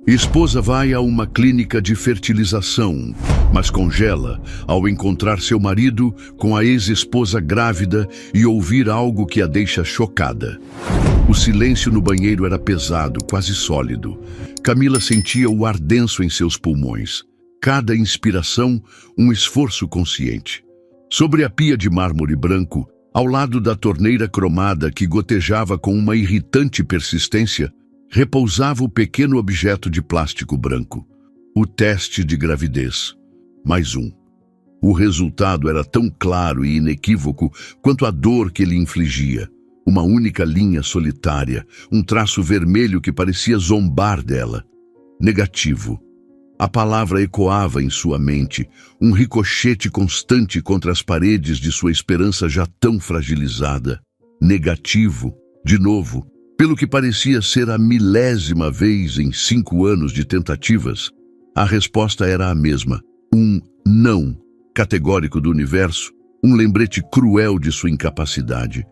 Esposa vai a uma clínica de fertilização, mas congela ao encontrar seu marido com a ex-esposa grávida e ouvir algo que a deixa chocada. O silêncio no banheiro era pesado, quase sólido. Camila sentia o ar denso em seus pulmões. Cada inspiração, um esforço consciente. Sobre a pia de mármore branco, ao lado da torneira cromada que gotejava com uma irritante persistência, repousava o pequeno objeto de plástico branco. O teste de gravidez. Mais um. O resultado era tão claro e inequívoco quanto a dor que ele infligia. Uma única linha solitária, um traço vermelho que parecia zombar dela. Negativo. A palavra ecoava em sua mente, um ricochete constante contra as paredes de sua esperança já tão fragilizada. Negativo, de novo, pelo que parecia ser a 1000ª vez em 5 anos de tentativas. A resposta era a mesma, um não categórico do universo, um lembrete cruel de sua incapacidade.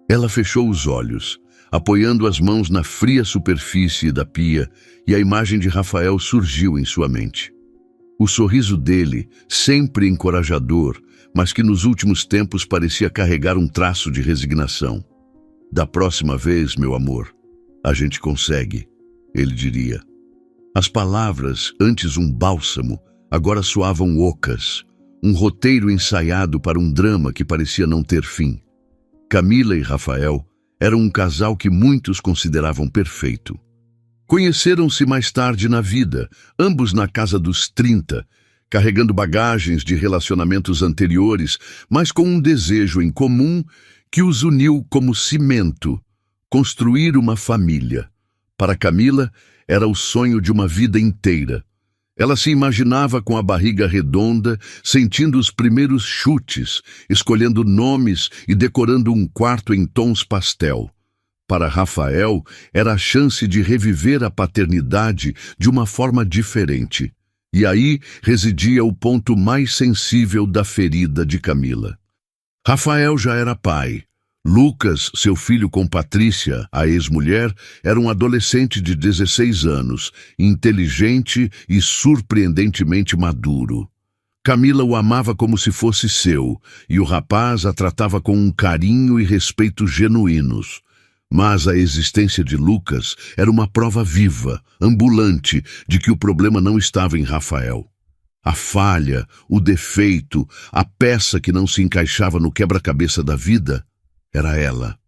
Ela fechou os olhos, apoiando as mãos na fria superfície da pia, e a imagem de Rafael surgiu em sua mente. O sorriso dele, sempre encorajador, mas que nos últimos tempos parecia carregar um traço de resignação. Da próxima vez, meu amor, a gente consegue, ele diria. As palavras, antes um bálsamo, agora soavam ocas, um roteiro ensaiado para um drama que parecia não ter fim. Camila e Rafael eram um casal que muitos consideravam perfeito. Conheceram-se mais tarde na vida, ambos na casa dos 30, carregando bagagens de relacionamentos anteriores, mas com um desejo em comum que os uniu como cimento: construir uma família. Para Camila, era o sonho de uma vida inteira. Ela se imaginava com a barriga redonda, sentindo os primeiros chutes, escolhendo nomes e decorando um quarto em tons pastel. Para Rafael, era a chance de reviver a paternidade de uma forma diferente. E aí residia o ponto mais sensível da ferida de Camila. Rafael já era pai. Lucas, seu filho com Patrícia, a ex-mulher, era um adolescente de 16 anos, inteligente e surpreendentemente maduro. Camila o amava como se fosse seu, e o rapaz a tratava com um carinho e respeito genuínos. Mas a existência de Lucas era uma prova viva, ambulante, de que o problema não estava em Rafael. A falha, o defeito, a peça que não se encaixava no quebra-cabeça da vida era ela.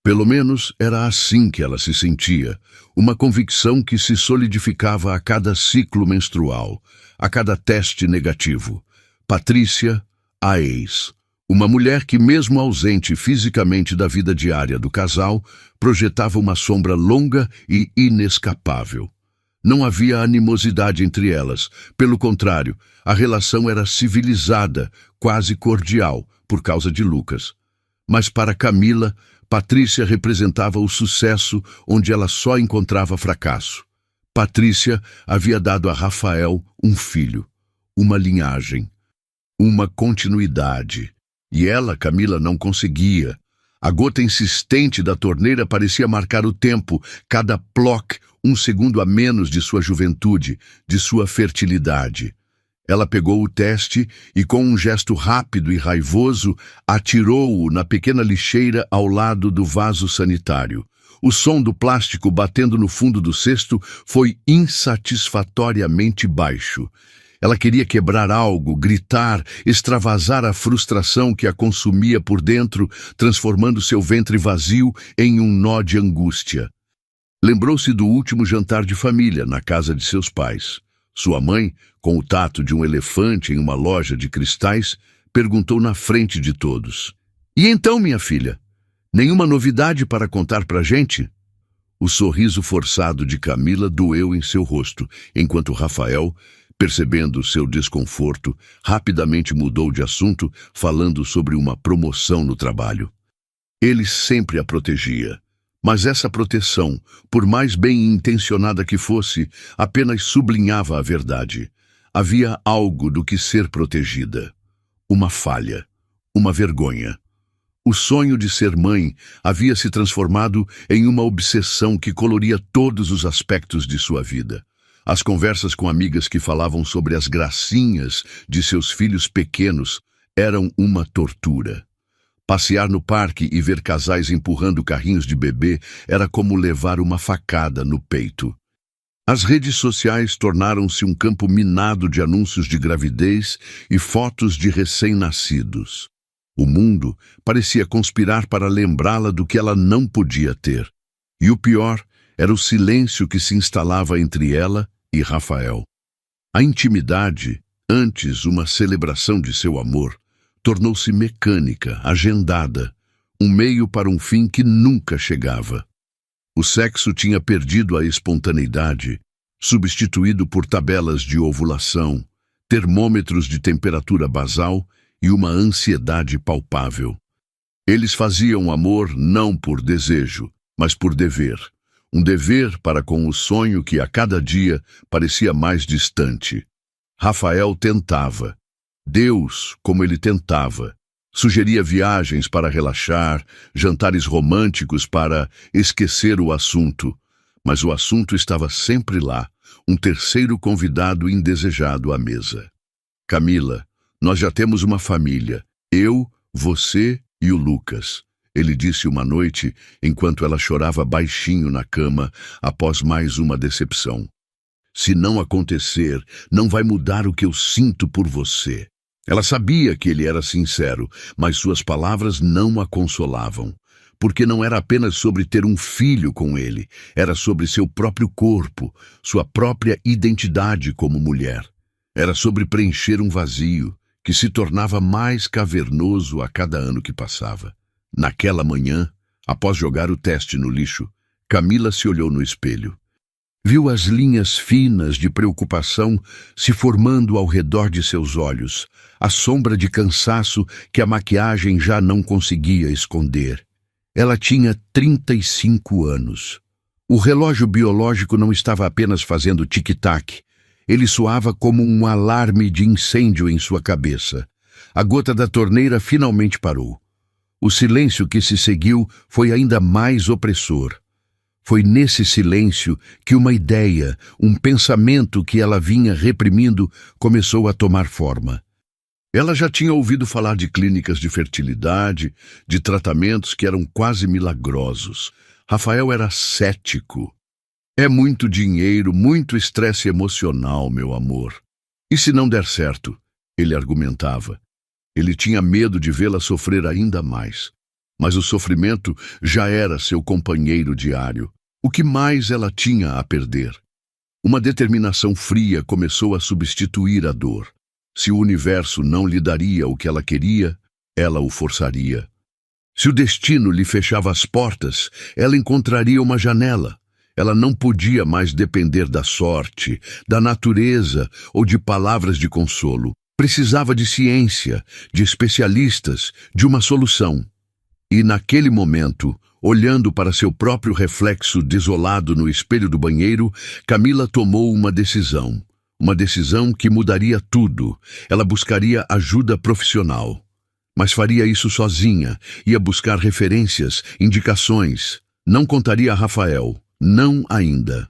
Pelo menos era assim que ela se sentia, uma convicção que se solidificava a cada ciclo menstrual, a cada teste negativo. Patrícia, a ex. Uma mulher que, mesmo ausente fisicamente da vida diária do casal, projetava uma sombra longa e inescapável. Não havia animosidade entre elas. Pelo contrário, a relação era civilizada, quase cordial, por causa de Lucas. Mas para Camila, Patrícia representava o sucesso onde ela só encontrava fracasso. Patrícia havia dado a Rafael um filho, uma linhagem, uma continuidade. E ela, Camila, não conseguia. A gota insistente da torneira parecia marcar o tempo, cada ploc, um segundo a menos de sua juventude, de sua fertilidade. Ela pegou o teste e, com um gesto rápido e raivoso, atirou-o na pequena lixeira ao lado do vaso sanitário. O som do plástico batendo no fundo do cesto foi insatisfatoriamente baixo. Ela queria quebrar algo, gritar, extravasar a frustração que a consumia por dentro, transformando seu ventre vazio em um nó de angústia. Lembrou-se do último jantar de família na casa de seus pais. Sua mãe, com o tato de um elefante em uma loja de cristais, perguntou na frente de todos: "E então, minha filha, nenhuma novidade para contar pra gente?" O sorriso forçado de Camila doeu em seu rosto, enquanto Rafael, percebendo seu desconforto, rapidamente mudou de assunto, falando sobre uma promoção no trabalho. Ele sempre a protegia. Mas essa proteção, por mais bem intencionada que fosse, apenas sublinhava a verdade. Havia algo do que ser protegida. Uma falha. Uma vergonha. O sonho de ser mãe havia se transformado em uma obsessão que coloria todos os aspectos de sua vida. As conversas com amigas que falavam sobre as gracinhas de seus filhos pequenos eram uma tortura. Passear no parque e ver casais empurrando carrinhos de bebê era como levar uma facada no peito. As redes sociais tornaram-se um campo minado de anúncios de gravidez e fotos de recém-nascidos. O mundo parecia conspirar para lembrá-la do que ela não podia ter. E o pior era o silêncio que se instalava entre ela e Rafael. A intimidade, antes uma celebração de seu amor, tornou-se mecânica, agendada, um meio para um fim que nunca chegava. O sexo tinha perdido a espontaneidade, substituído por tabelas de ovulação, termômetros de temperatura basal e uma ansiedade palpável. Eles faziam amor não por desejo, mas por dever. Um dever para com o sonho que a cada dia parecia mais distante. Rafael tentava. Deus, como ele tentava. Sugeria viagens para relaxar, jantares românticos para esquecer o assunto. Mas o assunto estava sempre lá, um terceiro convidado indesejado à mesa. Camila, nós já temos uma família. Eu, você e o Lucas. Ele disse uma noite, enquanto ela chorava baixinho na cama após mais uma decepção. Se não acontecer, não vai mudar o que eu sinto por você. Ela sabia que ele era sincero, mas suas palavras não a consolavam. Porque não era apenas sobre ter um filho com ele, era sobre seu próprio corpo, sua própria identidade como mulher. Era sobre preencher um vazio, que se tornava mais cavernoso a cada ano que passava. Naquela manhã, após jogar o teste no lixo, Camila se olhou no espelho. Viu as linhas finas de preocupação se formando ao redor de seus olhos, a sombra de cansaço que a maquiagem já não conseguia esconder. Ela tinha 35 anos. O relógio biológico não estava apenas fazendo tic-tac. Ele soava como um alarme de incêndio em sua cabeça. A gota da torneira finalmente parou. O silêncio que se seguiu foi ainda mais opressor. Foi nesse silêncio que uma ideia, um pensamento que ela vinha reprimindo, começou a tomar forma. Ela já tinha ouvido falar de clínicas de fertilidade, de tratamentos que eram quase milagrosos. Rafael era cético. É muito dinheiro, muito estresse emocional, meu amor. E se não der certo? Ele argumentava. Ele tinha medo de vê-la sofrer ainda mais. Mas o sofrimento já era seu companheiro diário. O que mais ela tinha a perder? Uma determinação fria começou a substituir a dor. Se o universo não lhe daria o que ela queria, ela o forçaria. Se o destino lhe fechava as portas, ela encontraria uma janela. Ela não podia mais depender da sorte, da natureza ou de palavras de consolo. Precisava de ciência, de especialistas, de uma solução. E naquele momento, olhando para seu próprio reflexo desolado no espelho do banheiro, Camila tomou uma decisão. Uma decisão que mudaria tudo. Ela buscaria ajuda profissional. Mas faria isso sozinha. Ia buscar referências, indicações. Não contaria a Rafael. Não ainda.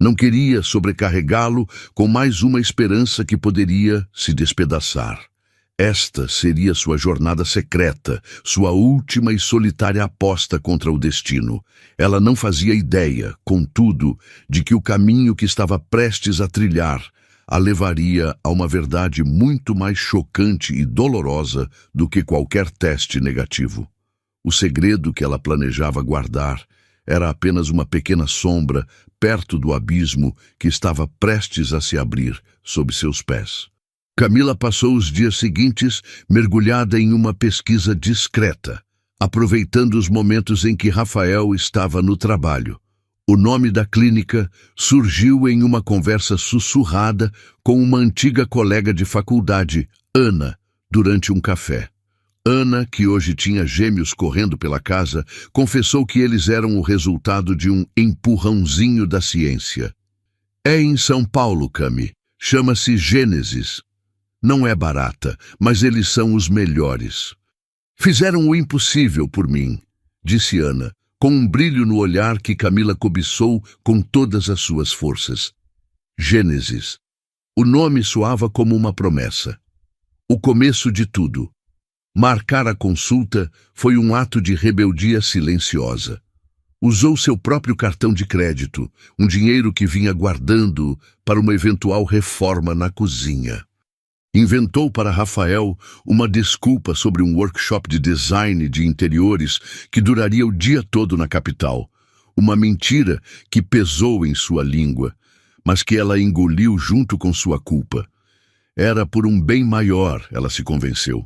Não queria sobrecarregá-lo com mais uma esperança que poderia se despedaçar. Esta seria sua jornada secreta, sua última e solitária aposta contra o destino. Ela não fazia ideia, contudo, de que o caminho que estava prestes a trilhar a levaria a uma verdade muito mais chocante e dolorosa do que qualquer teste negativo. O segredo que ela planejava guardar era apenas uma pequena sombra perto do abismo que estava prestes a se abrir sob seus pés. Camila passou os dias seguintes mergulhada em uma pesquisa discreta, aproveitando os momentos em que Rafael estava no trabalho. O nome da clínica surgiu em uma conversa sussurrada com uma antiga colega de faculdade, Ana, durante um café. Ana, que hoje tinha gêmeos correndo pela casa, confessou que eles eram o resultado de um empurrãozinho da ciência. É em São Paulo, Cami. Chama-se Gênesis. Não é barata, mas eles são os melhores. Fizeram o impossível por mim, disse Ana, com um brilho no olhar que Camila cobiçou com todas as suas forças. Gênesis. O nome soava como uma promessa. O começo de tudo. Marcar a consulta foi um ato de rebeldia silenciosa. Usou seu próprio cartão de crédito, um dinheiro que vinha guardando para uma eventual reforma na cozinha. Inventou para Rafael uma desculpa sobre um workshop de design de interiores que duraria o dia todo na capital. Uma mentira que pesou em sua língua, mas que ela engoliu junto com sua culpa. Era por um bem maior, ela se convenceu.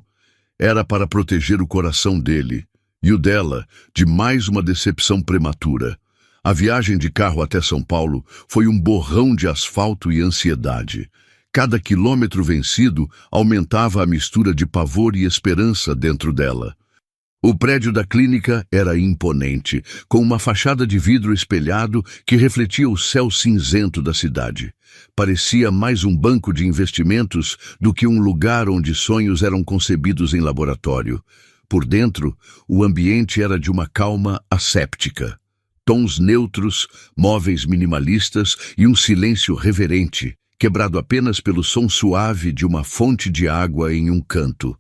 Era para proteger o coração dele e o dela de mais uma decepção prematura. A viagem de carro até São Paulo foi um borrão de asfalto e ansiedade. Cada quilômetro vencido aumentava a mistura de pavor e esperança dentro dela. O prédio da clínica era imponente, com uma fachada de vidro espelhado que refletia o céu cinzento da cidade. Parecia mais um banco de investimentos do que um lugar onde sonhos eram concebidos em laboratório. Por dentro, o ambiente era de uma calma asséptica. Tons neutros, móveis minimalistas e um silêncio reverente, quebrado apenas pelo som suave de uma fonte de água em um canto.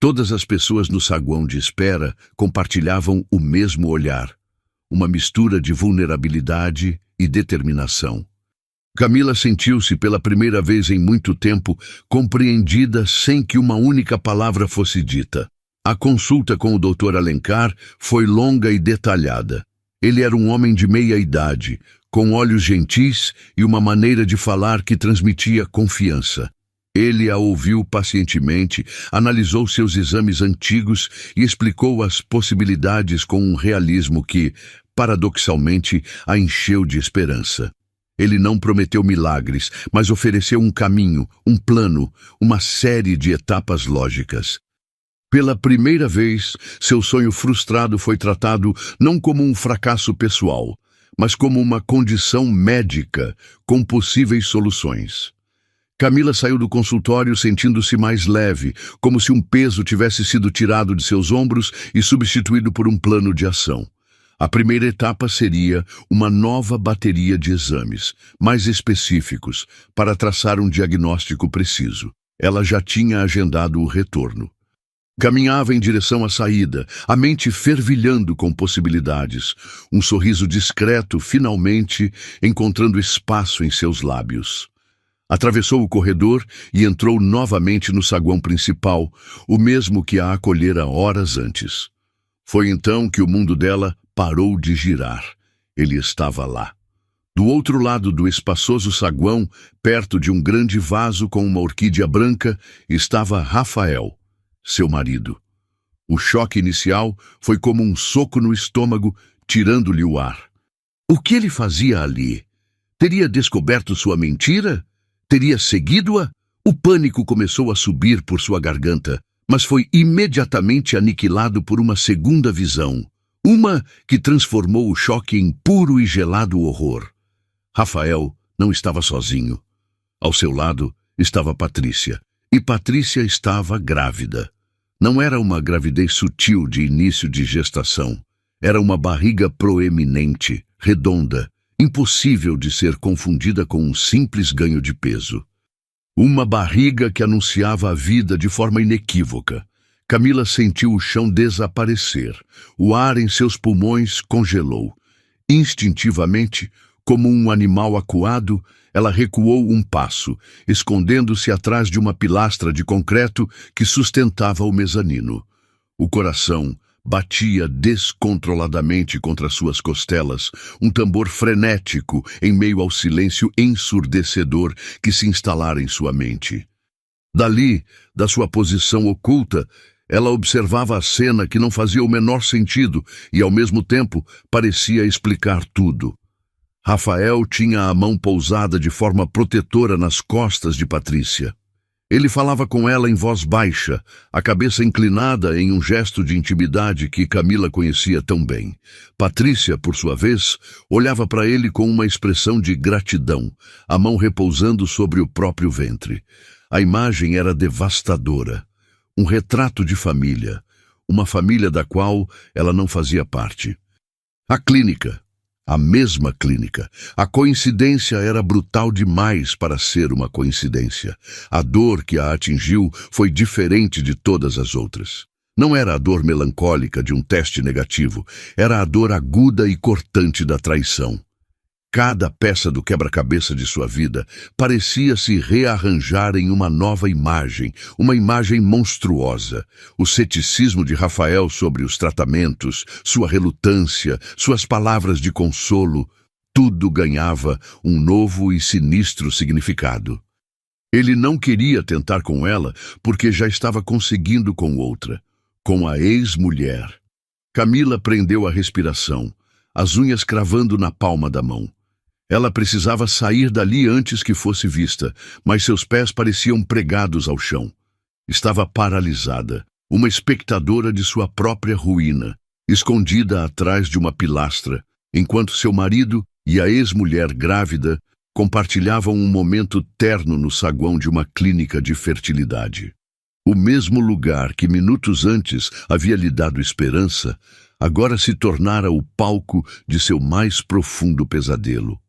Todas as pessoas no saguão de espera compartilhavam o mesmo olhar, uma mistura de vulnerabilidade e determinação. Camila sentiu-se pela primeira vez em muito tempo compreendida sem que uma única palavra fosse dita. A consulta com o Dr. Alencar foi longa e detalhada. Ele era um homem de meia idade, com olhos gentis e uma maneira de falar que transmitia confiança. Ele a ouviu pacientemente, analisou seus exames antigos e explicou as possibilidades com um realismo que, paradoxalmente, a encheu de esperança. Ele não prometeu milagres, mas ofereceu um caminho, um plano, uma série de etapas lógicas. Pela primeira vez, seu sonho frustrado foi tratado não como um fracasso pessoal, mas como uma condição médica com possíveis soluções. Camila saiu do consultório sentindo-se mais leve, como se um peso tivesse sido tirado de seus ombros e substituído por um plano de ação. A primeira etapa seria uma nova bateria de exames, mais específicos, para traçar um diagnóstico preciso. Ela já tinha agendado o retorno. Caminhava em direção à saída, a mente fervilhando com possibilidades, um sorriso discreto, finalmente, encontrando espaço em seus lábios. Atravessou o corredor e entrou novamente no saguão principal, o mesmo que a acolhera horas antes. Foi então que o mundo dela parou de girar. Ele estava lá. Do outro lado do espaçoso saguão, perto de um grande vaso com uma orquídea branca, estava Rafael, seu marido. O choque inicial foi como um soco no estômago, tirando-lhe o ar. O que ele fazia ali? Teria descoberto sua mentira? Teria seguido-a? O pânico começou a subir por sua garganta, mas foi imediatamente aniquilado por uma segunda visão. Uma que transformou o choque em puro e gelado horror. Rafael não estava sozinho. Ao seu lado estava Patrícia. E Patrícia estava grávida. Não era uma gravidez sutil de início de gestação. Era uma barriga proeminente, redonda, impossível de ser confundida com um simples ganho de peso. Uma barriga que anunciava a vida de forma inequívoca. Camila sentiu o chão desaparecer. O ar em seus pulmões congelou. Instintivamente, como um animal acuado, ela recuou um passo, escondendo-se atrás de uma pilastra de concreto que sustentava o mezanino. O coração batia descontroladamente contra suas costelas, um tambor frenético em meio ao silêncio ensurdecedor que se instalara em sua mente. Dali, da sua posição oculta, ela observava a cena que não fazia o menor sentido e, ao mesmo tempo, parecia explicar tudo. Rafael tinha a mão pousada de forma protetora nas costas de Patrícia. Ele falava com ela em voz baixa, a cabeça inclinada em um gesto de intimidade que Camila conhecia tão bem. Patrícia, por sua vez, olhava para ele com uma expressão de gratidão, a mão repousando sobre o próprio ventre. A imagem era devastadora. Um retrato de família, uma família da qual ela não fazia parte. A clínica, A mesma clínica. A coincidência era brutal demais para ser uma coincidência. A dor que a atingiu foi diferente de todas as outras. Não era a dor melancólica de um teste negativo, era a dor aguda e cortante da traição. Cada peça do quebra-cabeça de sua vida parecia se rearranjar em uma nova imagem, uma imagem monstruosa. O ceticismo de Rafael sobre os tratamentos, sua relutância, suas palavras de consolo, tudo ganhava um novo e sinistro significado. Ele não queria tentar com ela porque já estava conseguindo com outra, com a ex-mulher. Camila prendeu a respiração, as unhas cravando na palma da mão. Ela precisava sair dali antes que fosse vista, mas seus pés pareciam pregados ao chão. Estava paralisada, uma espectadora de sua própria ruína, escondida atrás de uma pilastra, enquanto seu marido e a ex-mulher grávida compartilhavam um momento terno no saguão de uma clínica de fertilidade. O mesmo lugar que minutos antes havia lhe dado esperança, agora se tornara o palco de seu mais profundo pesadelo.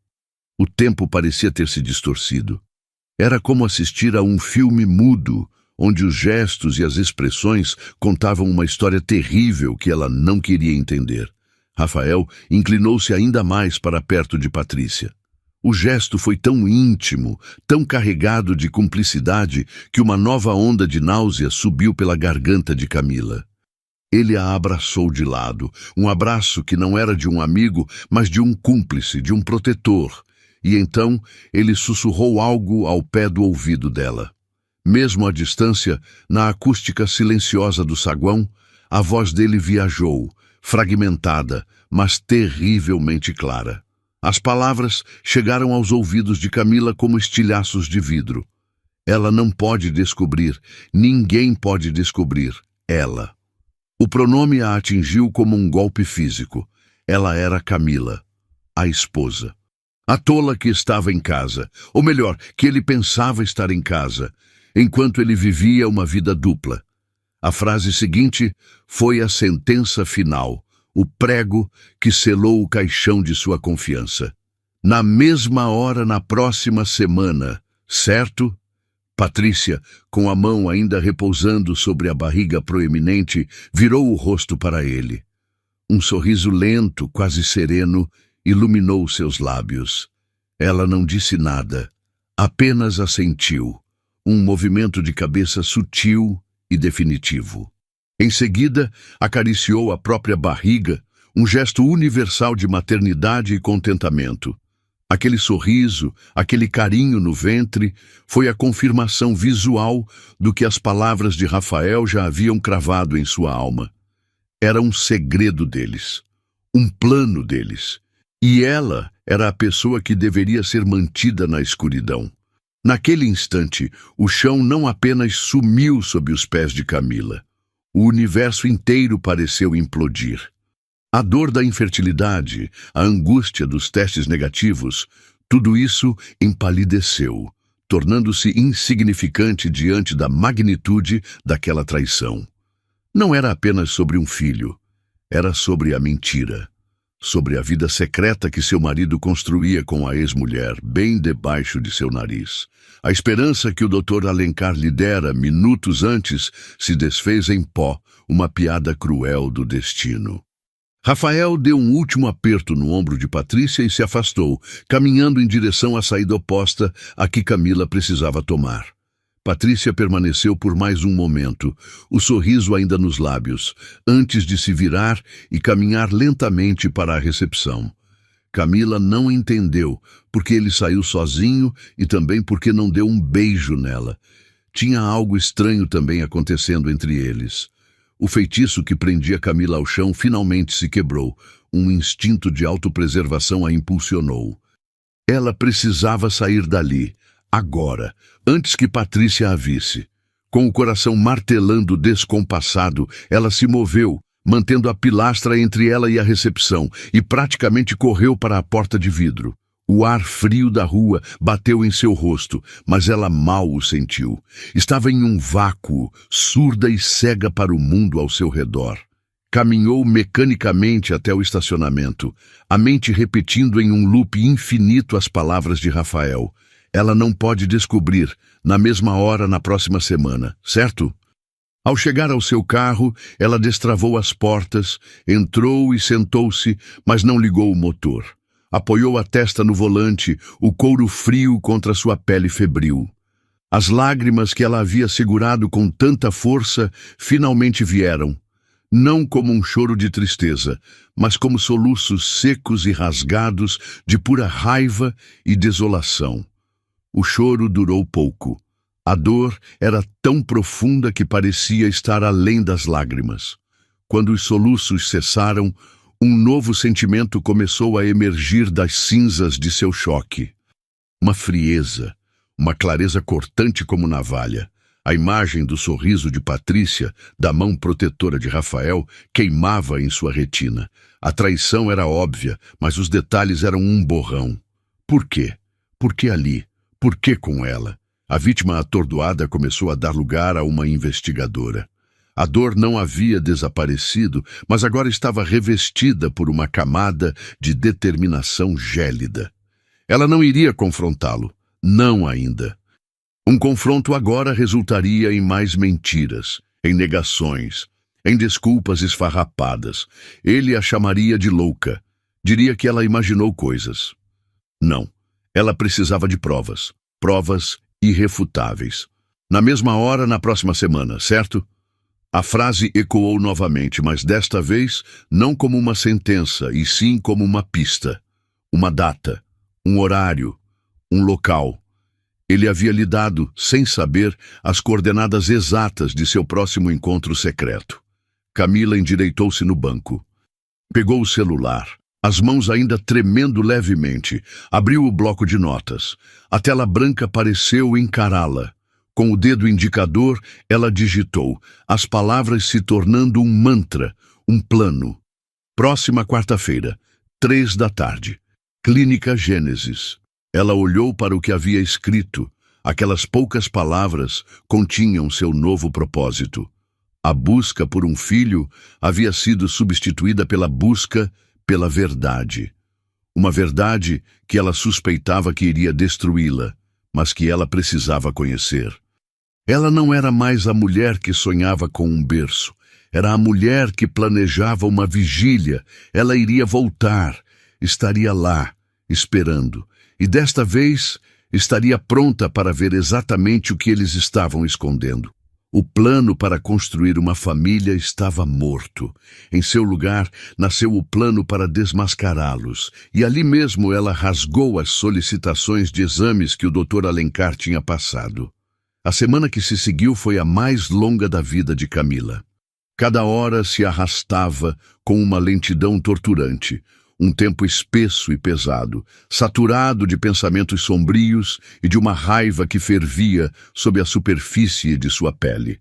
O tempo parecia ter se distorcido. Era como assistir a um filme mudo, onde os gestos e as expressões contavam uma história terrível que ela não queria entender. Rafael inclinou-se ainda mais para perto de Patrícia. O gesto foi tão íntimo, tão carregado de cumplicidade, que uma nova onda de náusea subiu pela garganta de Camila. Ele a abraçou de lado, um abraço que não era de um amigo, mas de um cúmplice, de um protetor. E então ele sussurrou algo ao pé do ouvido dela. Mesmo à distância, na acústica silenciosa do saguão, a voz dele viajou, fragmentada, mas terrivelmente clara. As palavras chegaram aos ouvidos de Camila como estilhaços de vidro. Ela não pode descobrir, ninguém pode descobrir, ela. O pronome a atingiu como um golpe físico. Ela era Camila, a esposa. A tola que estava em casa, ou melhor, que ele pensava estar em casa, enquanto ele vivia uma vida dupla. A frase seguinte foi a sentença final, o prego que selou o caixão de sua confiança. Na mesma hora, na próxima semana, certo? Patrícia, com a mão ainda repousando sobre a barriga proeminente, virou o rosto para ele. Um sorriso lento, quase sereno, iluminou seus lábios. Ela não disse nada, apenas assentiu, um movimento de cabeça sutil e definitivo. Em seguida, acariciou a própria barriga, um gesto universal de maternidade e contentamento. Aquele sorriso, aquele carinho no ventre, foi a confirmação visual do que as palavras de Rafael já haviam cravado em sua alma. Era um segredo deles, um plano deles. E ela era a pessoa que deveria ser mantida na escuridão. Naquele instante, o chão não apenas sumiu sob os pés de Camila. O universo inteiro pareceu implodir. A dor da infertilidade, a angústia dos testes negativos, tudo isso empalideceu, tornando-se insignificante diante da magnitude daquela traição. Não era apenas sobre um filho, era sobre a mentira. Sobre a vida secreta que seu marido construía com a ex-mulher, bem debaixo de seu nariz. A esperança que o Dr. Alencar lhe dera minutos antes se desfez em pó, uma piada cruel do destino. Rafael deu um último aperto no ombro de Patrícia e se afastou, caminhando em direção à saída oposta a que Camila precisava tomar. Patrícia permaneceu por mais um momento, o sorriso ainda nos lábios, antes de se virar e caminhar lentamente para a recepção. Camila não entendeu, porque ele saiu sozinho e também porque não deu um beijo nela. Tinha algo estranho também acontecendo entre eles. O feitiço que prendia Camila ao chão finalmente se quebrou. Um instinto de autopreservação a impulsionou. Ela precisava sair dali. Agora, antes que Patrícia a visse. Com o coração martelando descompassado, ela se moveu, mantendo a pilastra entre ela e a recepção, e praticamente correu para a porta de vidro. O ar frio da rua bateu em seu rosto, mas ela mal o sentiu. Estava em um vácuo, surda e cega para o mundo ao seu redor. Caminhou mecanicamente até o estacionamento, a mente repetindo em um loop infinito as palavras de Rafael. Ela não pode descobrir, na mesma hora na próxima semana, certo? Ao chegar ao seu carro, ela destravou as portas, entrou e sentou-se, mas não ligou o motor. Apoiou a testa no volante, o couro frio contra sua pele febril. As lágrimas que ela havia segurado com tanta força finalmente vieram. Não como um choro de tristeza, mas como soluços secos e rasgados de pura raiva e desolação. O choro durou pouco. A dor era tão profunda que parecia estar além das lágrimas. Quando os soluços cessaram, um novo sentimento começou a emergir das cinzas de seu choque. Uma frieza, uma clareza cortante como navalha. A imagem do sorriso de Patrícia, da mão protetora de Rafael, queimava em sua retina. A traição era óbvia, mas os detalhes eram um borrão. Por quê? Por que ali? Por que com ela? A vítima atordoada começou a dar lugar a uma investigadora. A dor não havia desaparecido, mas agora estava revestida por uma camada de determinação gélida. Ela não iria confrontá-lo. Não ainda. Um confronto agora resultaria em mais mentiras, em negações, em desculpas esfarrapadas. Ele a chamaria de louca. Diria que ela imaginou coisas. Não. Ela precisava de provas. Provas irrefutáveis. Na mesma hora, na próxima semana, certo? A frase ecoou novamente, mas desta vez não como uma sentença, e sim como uma pista. Uma data, um horário, um local. Ele havia lhe dado, sem saber, as coordenadas exatas de seu próximo encontro secreto. Camila endireitou-se no banco. Pegou o celular, as mãos ainda tremendo levemente. Abriu o bloco de notas. A tela branca pareceu encará-la. Com o dedo indicador, ela digitou, as palavras se tornando um mantra, um plano. Próxima quarta-feira, 15h. Clínica Gênesis. Ela olhou para o que havia escrito. Aquelas poucas palavras continham seu novo propósito. A busca por um filho havia sido substituída pela busca pela verdade. Uma verdade que ela suspeitava que iria destruí-la, mas que ela precisava conhecer. Ela não era mais a mulher que sonhava com um berço. Era a mulher que planejava uma vigília. Ela iria voltar, estaria lá, esperando. E desta vez estaria pronta para ver exatamente o que eles estavam escondendo. O plano para construir uma família estava morto. Em seu lugar, nasceu o plano para desmascará-los. E ali mesmo ela rasgou as solicitações de exames que o Dr. Alencar tinha passado. A semana que se seguiu foi a mais longa da vida de Camila. Cada hora se arrastava com uma lentidão torturante. Um tempo espesso e pesado, saturado de pensamentos sombrios e de uma raiva que fervia sob a superfície de sua pele.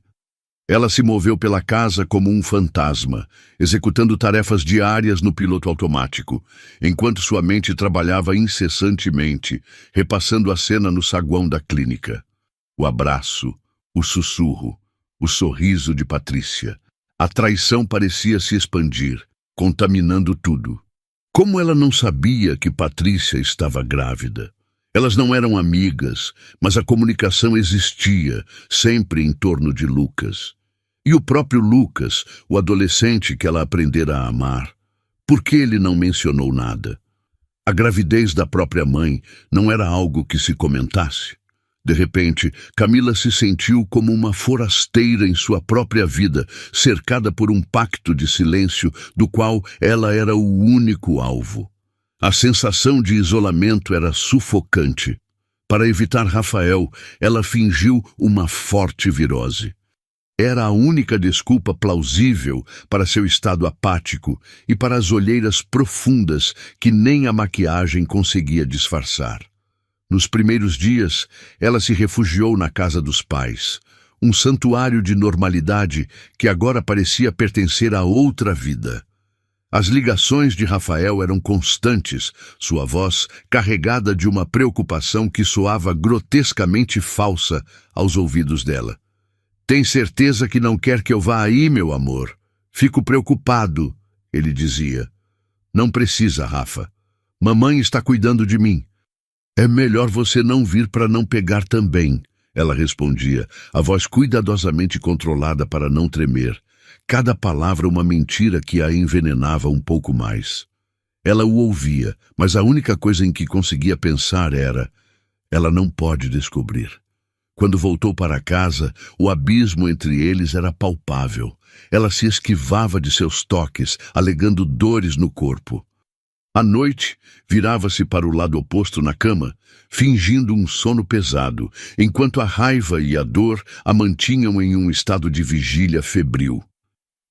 Ela se moveu pela casa como um fantasma, executando tarefas diárias no piloto automático, enquanto sua mente trabalhava incessantemente, repassando a cena no saguão da clínica. O abraço, o sussurro, o sorriso de Patrícia. A traição parecia se expandir, contaminando tudo. Como ela não sabia que Patrícia estava grávida? Elas não eram amigas, mas a comunicação existia, sempre em torno de Lucas. E o próprio Lucas, o adolescente que ela aprendera a amar. Por que ele não mencionou nada? A gravidez da própria mãe não era algo que se comentasse? De repente, Camila se sentiu como uma forasteira em sua própria vida, cercada por um pacto de silêncio do qual ela era o único alvo. A sensação de isolamento era sufocante. Para evitar Rafael, ela fingiu uma forte virose. Era a única desculpa plausível para seu estado apático e para as olheiras profundas que nem a maquiagem conseguia disfarçar. Nos primeiros dias, ela se refugiou na casa dos pais, um santuário de normalidade que agora parecia pertencer a outra vida. As ligações de Rafael eram constantes, sua voz carregada de uma preocupação que soava grotescamente falsa aos ouvidos dela. "Tem certeza que não quer que eu vá aí, meu amor?" Fico preocupado, ele dizia. Não precisa, Rafa. Mamãe está cuidando de mim. É melhor você não vir para não pegar também, ela respondia, a voz cuidadosamente controlada para não tremer. Cada palavra uma mentira que a envenenava um pouco mais. Ela o ouvia, mas a única coisa em que conseguia pensar era: ela não pode descobrir. Quando voltou para casa, o abismo entre eles era palpável. Ela se esquivava de seus toques, alegando dores no corpo. À noite, virava-se para o lado oposto na cama, fingindo um sono pesado, enquanto a raiva e a dor a mantinham em um estado de vigília febril.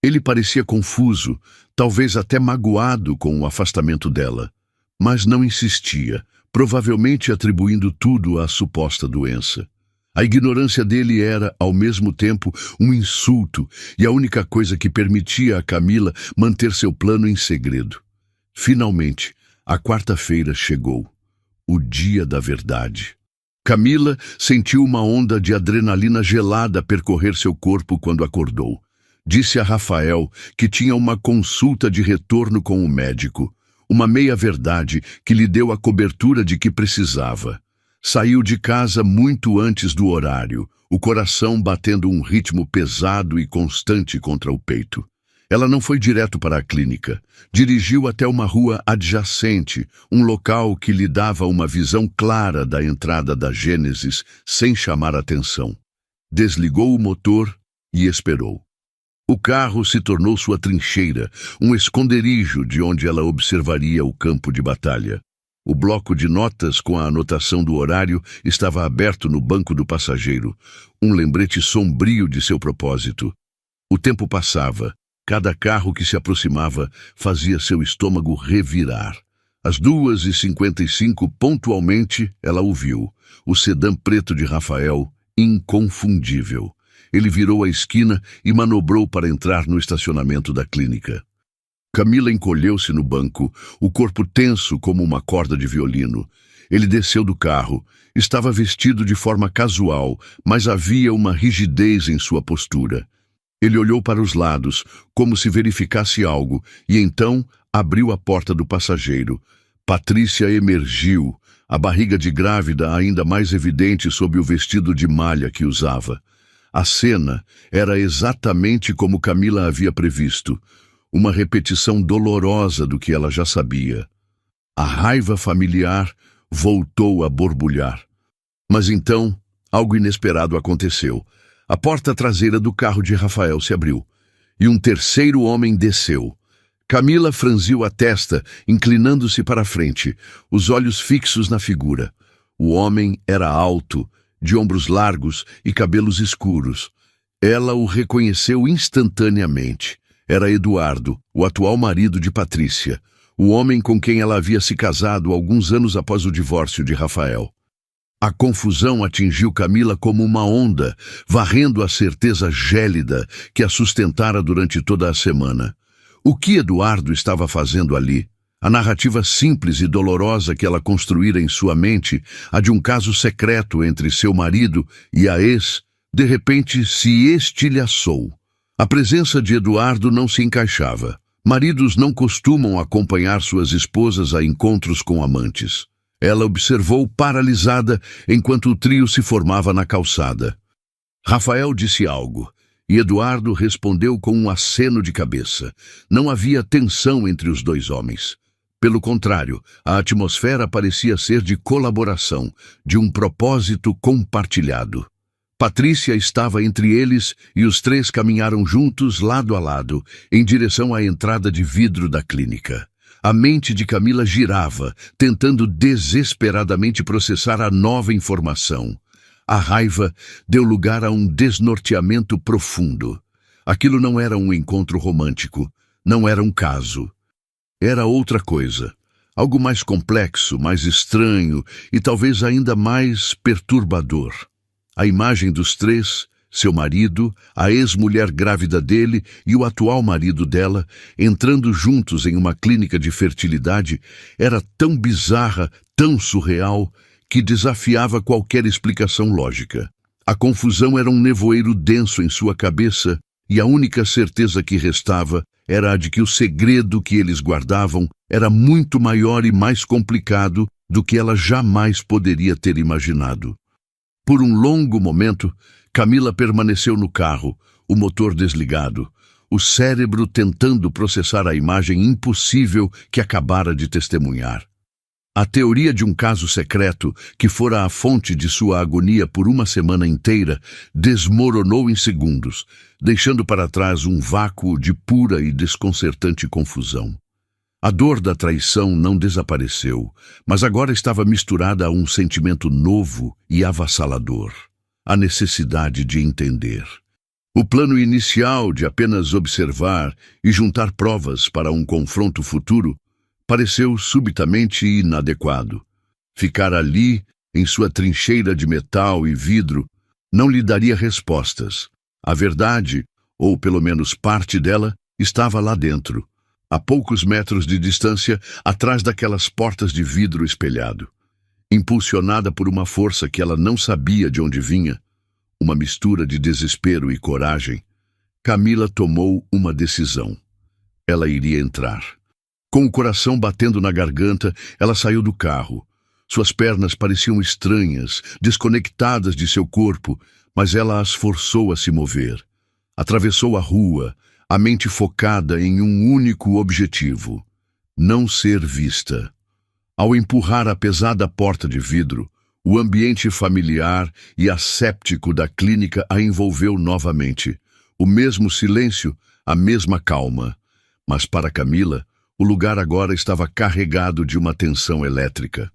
Ele parecia confuso, talvez até magoado com o afastamento dela, mas não insistia, provavelmente atribuindo tudo à suposta doença. A ignorância dele era, ao mesmo tempo, um insulto e a única coisa que permitia a Camila manter seu plano em segredo. Finalmente, a quarta-feira chegou, o dia da verdade. Camila sentiu uma onda de adrenalina gelada percorrer seu corpo quando acordou. Disse a Rafael que tinha uma consulta de retorno com o médico, uma meia-verdade que lhe deu a cobertura de que precisava. Saiu de casa muito antes do horário, o coração batendo um ritmo pesado e constante contra o peito. Ela não foi direto para a clínica. Dirigiu até uma rua adjacente, um local que lhe dava uma visão clara da entrada da Gênesis, sem chamar atenção. Desligou o motor e esperou. O carro se tornou sua trincheira, um esconderijo de onde ela observaria o campo de batalha. O bloco de notas com a anotação do horário estava aberto no banco do passageiro, um lembrete sombrio de seu propósito. O tempo passava. Cada carro que se aproximava fazia seu estômago revirar. Às 2h55, pontualmente, ela o viu. O sedã preto de Rafael, inconfundível. Ele virou a esquina e manobrou para entrar no estacionamento da clínica. Camila encolheu-se no banco, o corpo tenso como uma corda de violino. Ele desceu do carro. Estava vestido de forma casual, mas havia uma rigidez em sua postura. Ele olhou para os lados, como se verificasse algo, e então abriu a porta do passageiro. Patrícia emergiu, a barriga de grávida ainda mais evidente sob o vestido de malha que usava. A cena era exatamente como Camila havia previsto, uma repetição dolorosa do que ela já sabia. A raiva familiar voltou a borbulhar. Mas então, algo inesperado aconteceu. A porta traseira do carro de Rafael se abriu, e um terceiro homem desceu. Camila franziu a testa, inclinando-se para a frente, os olhos fixos na figura. O homem era alto, de ombros largos e cabelos escuros. Ela o reconheceu instantaneamente. Era Eduardo, o atual marido de Patrícia, o homem com quem ela havia se casado alguns anos após o divórcio de Rafael. A confusão atingiu Camila como uma onda, varrendo a certeza gélida que a sustentara durante toda a semana. O que Eduardo estava fazendo ali? A narrativa simples e dolorosa que ela construíra em sua mente, a de um caso secreto entre seu marido e a ex, de repente se estilhaçou. A presença de Eduardo não se encaixava. Maridos não costumam acompanhar suas esposas a encontros com amantes. Ela observou paralisada enquanto o trio se formava na calçada. Rafael disse algo, e Eduardo respondeu com um aceno de cabeça. Não havia tensão entre os dois homens. Pelo contrário, a atmosfera parecia ser de colaboração, de um propósito compartilhado. Patrícia estava entre eles e os três caminharam juntos, lado a lado, em direção à entrada de vidro da clínica. A mente de Camila girava, tentando desesperadamente processar a nova informação. A raiva deu lugar a um desnorteamento profundo. Aquilo não era um encontro romântico, não era um caso. Era outra coisa, algo mais complexo, mais estranho e talvez ainda mais perturbador. A imagem dos três, seu marido, a ex-mulher grávida dele e o atual marido dela, entrando juntos em uma clínica de fertilidade, era tão bizarra, tão surreal, que desafiava qualquer explicação lógica. A confusão era um nevoeiro denso em sua cabeça e a única certeza que restava era a de que o segredo que eles guardavam era muito maior e mais complicado do que ela jamais poderia ter imaginado. Por um longo momento, Camila permaneceu no carro, o motor desligado, o cérebro tentando processar a imagem impossível que acabara de testemunhar. A teoria de um caso secreto, que fora a fonte de sua agonia por uma semana inteira, desmoronou em segundos, deixando para trás um vácuo de pura e desconcertante confusão. A dor da traição não desapareceu, mas agora estava misturada a um sentimento novo e avassalador: a necessidade de entender. O plano inicial de apenas observar e juntar provas para um confronto futuro pareceu subitamente inadequado. Ficar ali, em sua trincheira de metal e vidro, não lhe daria respostas. A verdade, ou pelo menos parte dela, estava lá dentro, a poucos metros de distância, atrás daquelas portas de vidro espelhado. Impulsionada por uma força que ela não sabia de onde vinha, uma mistura de desespero e coragem, Camila tomou uma decisão. Ela iria entrar. Com o coração batendo na garganta, ela saiu do carro. Suas pernas pareciam estranhas, desconectadas de seu corpo, mas ela as forçou a se mover. Atravessou a rua, a mente focada em um único objetivo: não ser vista. Ao empurrar a pesada porta de vidro, o ambiente familiar e asséptico da clínica a envolveu novamente. O mesmo silêncio, a mesma calma. Mas para Camila, o lugar agora estava carregado de uma tensão elétrica.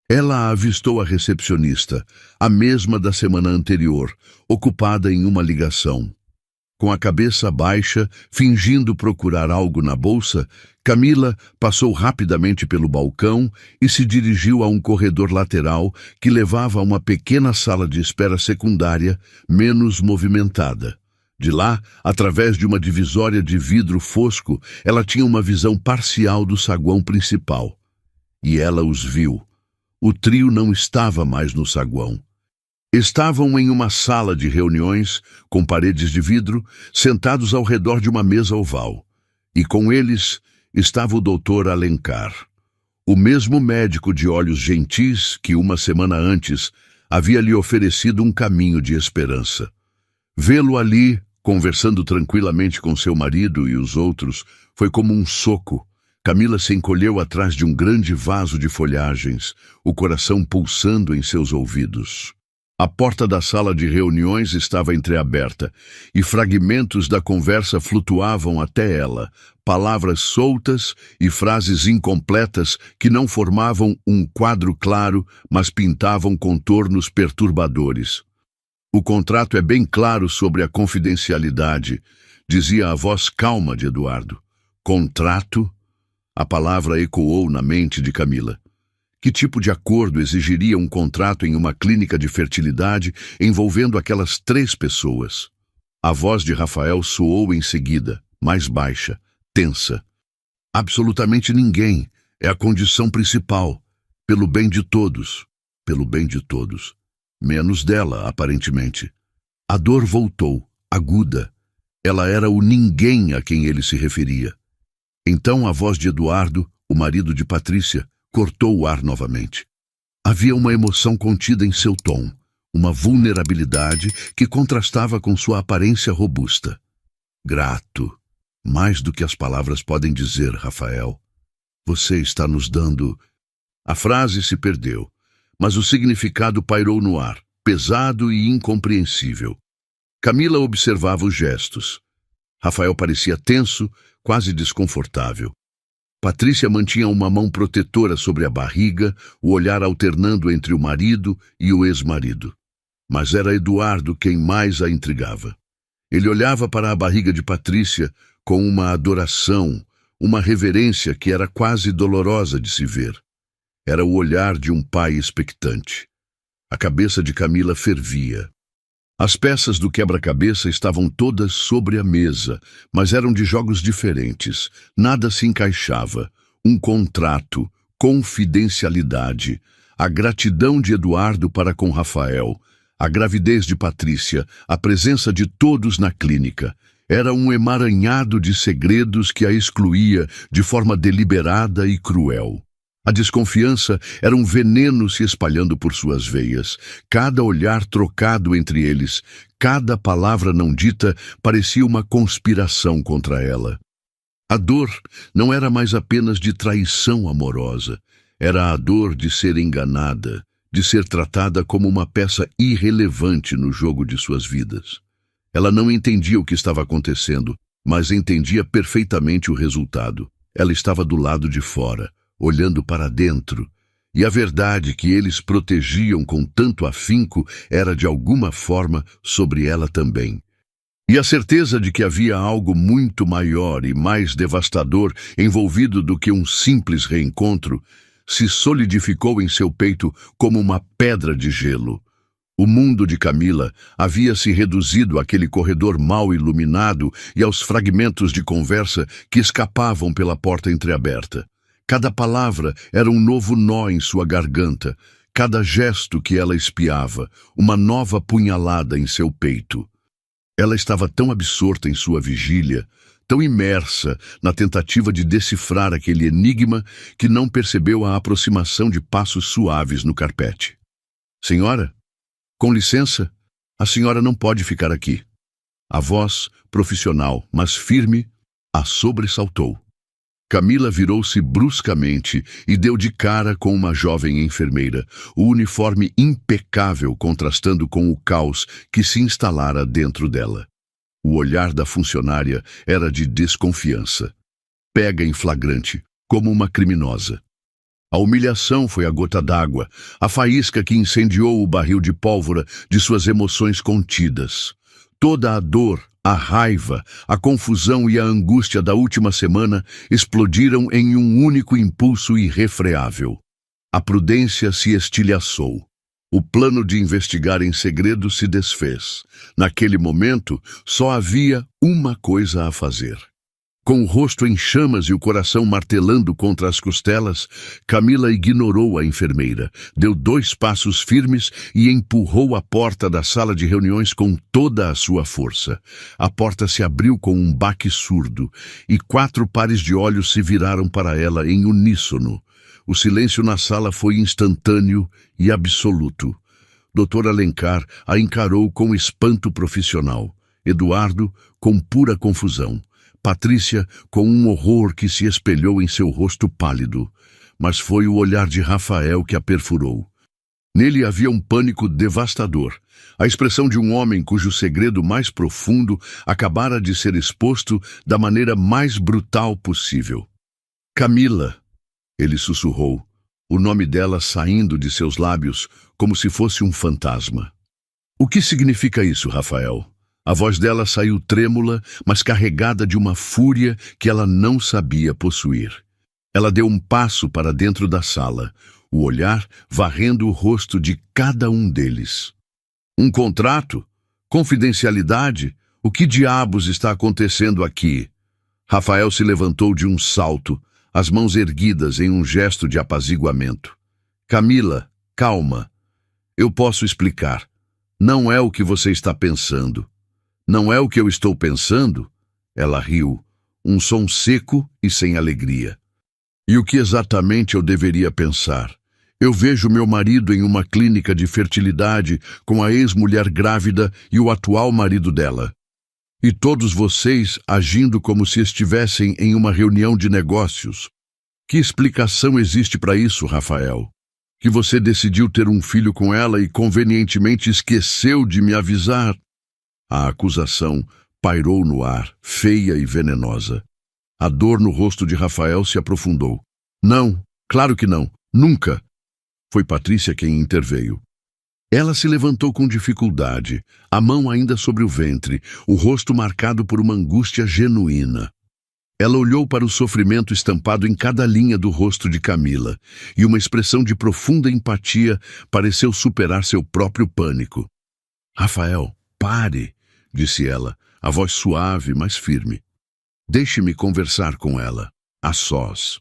Ela avistou a recepcionista, a mesma da semana anterior, ocupada em uma ligação. Com a cabeça baixa, fingindo procurar algo na bolsa, Camila passou rapidamente pelo balcão e se dirigiu a um corredor lateral que levava a uma pequena sala de espera secundária, menos movimentada. De lá, através de uma divisória de vidro fosco, ela tinha uma visão parcial do saguão principal. E ela os viu. O trio não estava mais no saguão. Estavam em uma sala de reuniões, com paredes de vidro, sentados ao redor de uma mesa oval. E com eles estava o Dr. Alencar, o mesmo médico de olhos gentis que uma semana antes havia lhe oferecido um caminho de esperança. Vê-lo ali, conversando tranquilamente com seu marido e os outros, foi como um soco. Camila se encolheu atrás de um grande vaso de folhagens, o coração pulsando em seus ouvidos. A porta da sala de reuniões estava entreaberta e fragmentos da conversa flutuavam até ela, palavras soltas e frases incompletas que não formavam um quadro claro, mas pintavam contornos perturbadores. O contrato é bem claro sobre a confidencialidade, dizia a voz calma de Eduardo. Contrato? A palavra ecoou na mente de Camila. Que tipo de acordo exigiria um contrato em uma clínica de fertilidade envolvendo aquelas 3 pessoas? A voz de Rafael soou em seguida, mais baixa, tensa. Absolutamente ninguém. É a condição principal. Pelo bem de todos. Pelo bem de todos. Menos dela, aparentemente. A dor voltou, aguda. Ela era o ninguém a quem ele se referia. Então a voz de Eduardo, o marido de Patrícia, cortou o ar novamente. Havia uma emoção contida em seu tom, uma vulnerabilidade que contrastava com sua aparência robusta. Grato, mais do que as palavras podem dizer, Rafael. Você está nos dando... A frase se perdeu, mas o significado pairou no ar, pesado e incompreensível. Camila observava os gestos. Rafael parecia tenso, quase desconfortável. Patrícia mantinha uma mão protetora sobre a barriga, o olhar alternando entre o marido e o ex-marido. Mas era Eduardo quem mais a intrigava. Ele olhava para a barriga de Patrícia com uma adoração, uma reverência que era quase dolorosa de se ver. Era o olhar de um pai expectante. A cabeça de Camila fervia. As peças do quebra-cabeça estavam todas sobre a mesa, mas eram de jogos diferentes. Nada se encaixava. Um contrato, confidencialidade, a gratidão de Eduardo para com Rafael, a gravidez de Patrícia, a presença de todos na clínica. Era um emaranhado de segredos que a excluía de forma deliberada e cruel. A desconfiança era um veneno se espalhando por suas veias. Cada olhar trocado entre eles, cada palavra não dita, parecia uma conspiração contra ela. A dor não era mais apenas de traição amorosa. Era a dor de ser enganada, de ser tratada como uma peça irrelevante no jogo de suas vidas. Ela não entendia o que estava acontecendo, mas entendia perfeitamente o resultado. Ela estava do lado de fora, olhando para dentro, e a verdade que eles protegiam com tanto afinco era de alguma forma sobre ela também. E a certeza de que havia algo muito maior e mais devastador envolvido do que um simples reencontro se solidificou em seu peito como uma pedra de gelo. O mundo de Camila havia se reduzido àquele corredor mal iluminado e aos fragmentos de conversa que escapavam pela porta entreaberta. Cada palavra era um novo nó em sua garganta, cada gesto que ela espiava, uma nova punhalada em seu peito. Ela estava tão absorta em sua vigília, tão imersa na tentativa de decifrar aquele enigma, que não percebeu a aproximação de passos suaves no carpete. "Senhora? Com licença, a senhora não pode ficar aqui." A voz, profissional, mas firme, a sobressaltou. Camila virou-se bruscamente e deu de cara com uma jovem enfermeira, o uniforme impecável contrastando com o caos que se instalara dentro dela. O olhar da funcionária era de desconfiança. Pega em flagrante, como uma criminosa. A humilhação foi a gota d'água, a faísca que incendiou o barril de pólvora de suas emoções contidas. Toda a dor, a raiva, a confusão e a angústia da última semana explodiram em um único impulso irrefreável. A prudência se estilhaçou. O plano de investigar em segredo se desfez. Naquele momento, só havia uma coisa a fazer. Com o rosto em chamas e o coração martelando contra as costelas, Camila ignorou a enfermeira, deu 2 passos firmes e empurrou a porta da sala de reuniões com toda a sua força. A porta se abriu com um baque surdo e 4 pares de olhos se viraram para ela em uníssono. O silêncio na sala foi instantâneo e absoluto. Dr. Alencar a encarou com espanto profissional. Eduardo, com pura confusão. Patrícia, com um horror que se espelhou em seu rosto pálido. Mas foi o olhar de Rafael que a perfurou. Nele havia um pânico devastador. A expressão de um homem cujo segredo mais profundo acabara de ser exposto da maneira mais brutal possível. "Camila", ele sussurrou, o nome dela saindo de seus lábios como se fosse um fantasma. "O que significa isso, Rafael?" A voz dela saiu trêmula, mas carregada de uma fúria que ela não sabia possuir. Ela deu um passo para dentro da sala, o olhar varrendo o rosto de cada um deles. "Um contrato? Confidencialidade? O que diabos está acontecendo aqui?" Rafael se levantou de um salto, as mãos erguidas em um gesto de apaziguamento. "Camila, calma. Eu posso explicar. Não é o que você está pensando." "Não é o que eu estou pensando?" Ela riu, um som seco e sem alegria. "E o que exatamente eu deveria pensar? Eu vejo meu marido em uma clínica de fertilidade com a ex-mulher grávida e o atual marido dela. E todos vocês agindo como se estivessem em uma reunião de negócios. Que explicação existe para isso, Rafael? Que você decidiu ter um filho com ela e convenientemente esqueceu de me avisar?" A acusação pairou no ar, feia e venenosa. A dor no rosto de Rafael se aprofundou. "Não, claro que não, nunca." Foi Patrícia quem interveio. Ela se levantou com dificuldade, a mão ainda sobre o ventre, o rosto marcado por uma angústia genuína. Ela olhou para o sofrimento estampado em cada linha do rosto de Camila, e uma expressão de profunda empatia pareceu superar seu próprio pânico. "Rafael, pare", disse ela, a voz suave, mas firme. "Deixe-me conversar com ela, a sós."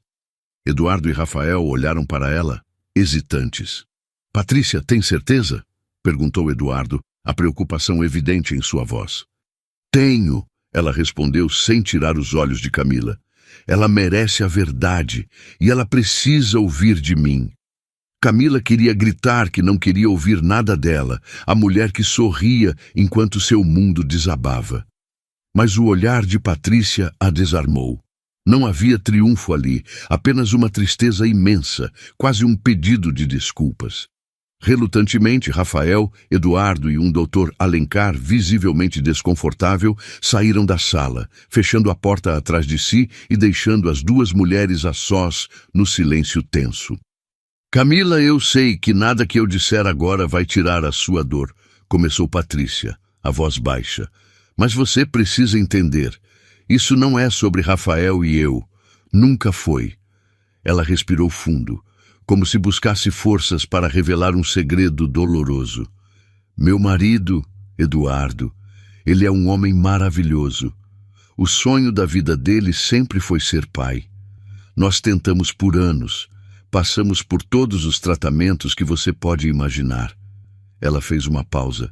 Eduardo e Rafael olharam para ela, hesitantes. "Patrícia, tem certeza?" perguntou Eduardo, a preocupação evidente em sua voz. "Tenho", Ela respondeu sem tirar os olhos de Camila. Ela merece a verdade e ela precisa ouvir de mim. Camila queria gritar que não queria ouvir nada dela, a mulher que sorria enquanto seu mundo desabava. Mas o olhar de Patrícia a desarmou. Não havia triunfo ali, apenas uma tristeza imensa, quase um pedido de desculpas. Relutantemente, Rafael, Eduardo e um doutor Alencar, visivelmente desconfortável, saíram da sala, fechando a porta atrás de si e deixando as duas mulheres a sós no silêncio tenso. Camila, eu sei que nada que eu disser agora vai tirar a sua dor, começou Patrícia, a voz baixa. Mas você precisa entender, isso não é sobre Rafael e eu. Nunca foi. Ela respirou fundo, como se buscasse forças para revelar um segredo doloroso. Meu marido, Eduardo, ele é um homem maravilhoso. O sonho da vida dele sempre foi ser pai. Nós tentamos por anos, passamos por todos os tratamentos que você pode imaginar. Ela fez uma pausa,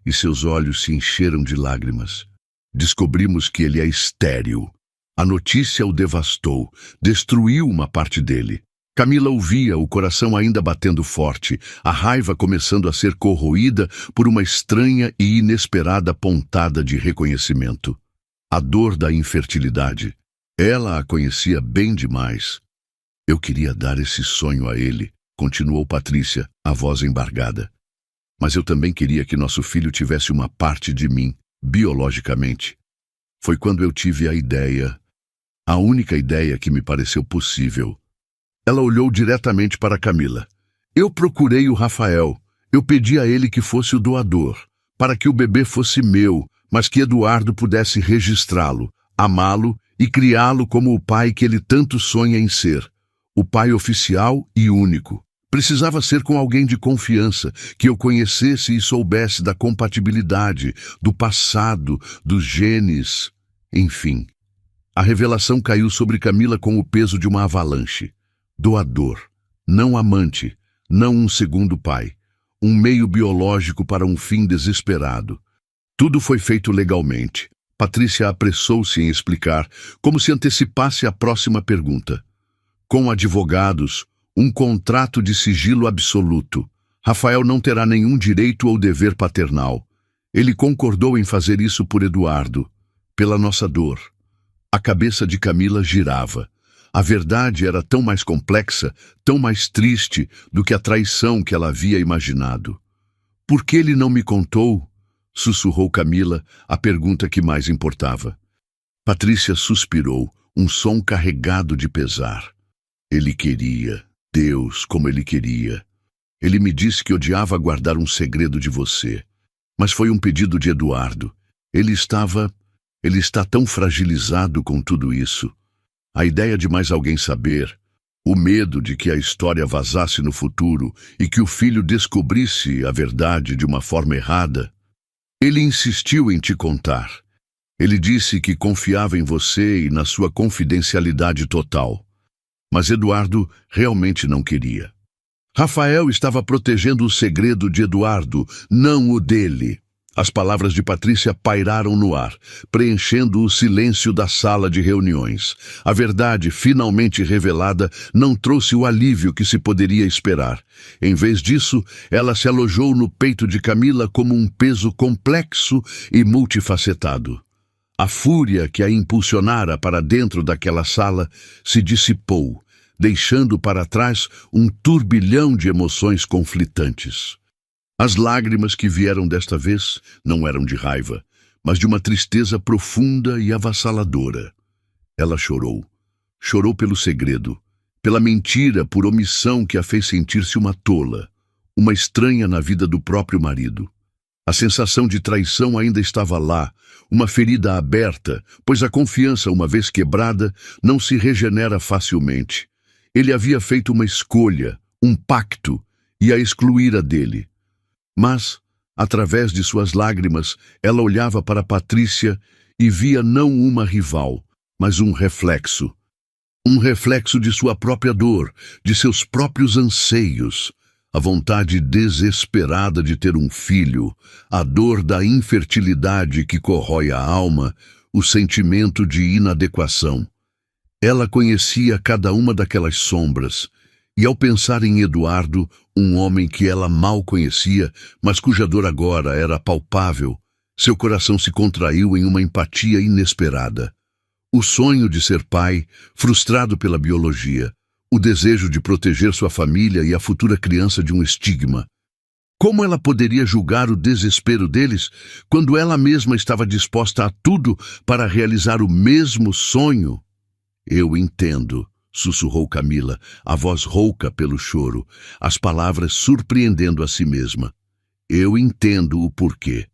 e seus olhos se encheram de lágrimas. Descobrimos que ele é estéril. A notícia o devastou, destruiu uma parte dele. Camila ouvia, o coração ainda batendo forte, a raiva começando a ser corroída por uma estranha e inesperada pontada de reconhecimento. A dor da infertilidade. Ela a conhecia bem demais. Eu queria dar esse sonho a ele, continuou Patrícia, a voz embargada. Mas eu também queria que nosso filho tivesse uma parte de mim, biologicamente. Foi quando eu tive a ideia, a única ideia que me pareceu possível. Ela olhou diretamente para Camila. Eu procurei o Rafael. Eu pedi a ele que fosse o doador, para que o bebê fosse meu, mas que Eduardo pudesse registrá-lo, amá-lo e criá-lo como o pai que ele tanto sonha em ser. O pai oficial e único. Precisava ser com alguém de confiança, que eu conhecesse e soubesse da compatibilidade, do passado, dos genes, enfim. A revelação caiu sobre Camila com o peso de uma avalanche. Doador, não amante, não um segundo pai, um meio biológico para um fim desesperado. Tudo foi feito legalmente. Patrícia apressou-se em explicar, como se antecipasse a próxima pergunta. Com advogados, um contrato de sigilo absoluto. Rafael não terá nenhum direito ou dever paternal. Ele concordou em fazer isso por Eduardo, pela nossa dor. A cabeça de Camila girava. A verdade era tão mais complexa, tão mais triste do que a traição que ela havia imaginado. Por que ele não me contou? Sussurrou Camila, a pergunta que mais importava. Patrícia suspirou, um som carregado de pesar. Ele queria, Deus, como ele queria. Ele me disse que odiava guardar um segredo de você. Mas foi um pedido de Eduardo. Ele está tão fragilizado com tudo isso. A ideia de mais alguém saber, o medo de que a história vazasse no futuro e que o filho descobrisse a verdade de uma forma errada. Ele insistiu em te contar. Ele disse que confiava em você e na sua confidencialidade total. Mas Eduardo realmente não queria. Rafael estava protegendo o segredo de Eduardo, não o dele. As palavras de Patrícia pairaram no ar, preenchendo o silêncio da sala de reuniões. A verdade, finalmente revelada, não trouxe o alívio que se poderia esperar. Em vez disso, ela se alojou no peito de Camila como um peso complexo e multifacetado. A fúria que a impulsionara para dentro daquela sala se dissipou, deixando para trás um turbilhão de emoções conflitantes. As lágrimas que vieram desta vez não eram de raiva, mas de uma tristeza profunda e avassaladora. Ela chorou. Chorou pelo segredo, pela mentira por omissão que a fez sentir-se uma tola, uma estranha na vida do próprio marido. A sensação de traição ainda estava lá, uma ferida aberta, pois a confiança, uma vez quebrada, não se regenera facilmente. Ele havia feito uma escolha, um pacto, e a excluíra dele. Mas, através de suas lágrimas, ela olhava para Patrícia e via não uma rival, mas um reflexo. Um reflexo de sua própria dor, de seus próprios anseios, a vontade desesperada de ter um filho, a dor da infertilidade que corrói a alma, o sentimento de inadequação. Ela conhecia cada uma daquelas sombras, e ao pensar em Eduardo, um homem que ela mal conhecia, mas cuja dor agora era palpável, seu coração se contraiu em uma empatia inesperada. O sonho de ser pai, frustrado pela biologia, o desejo de proteger sua família e a futura criança de um estigma. Como ela poderia julgar o desespero deles quando ela mesma estava disposta a tudo para realizar o mesmo sonho? Eu entendo, sussurrou Camila, a voz rouca pelo choro, as palavras surpreendendo a si mesma. Eu entendo o porquê.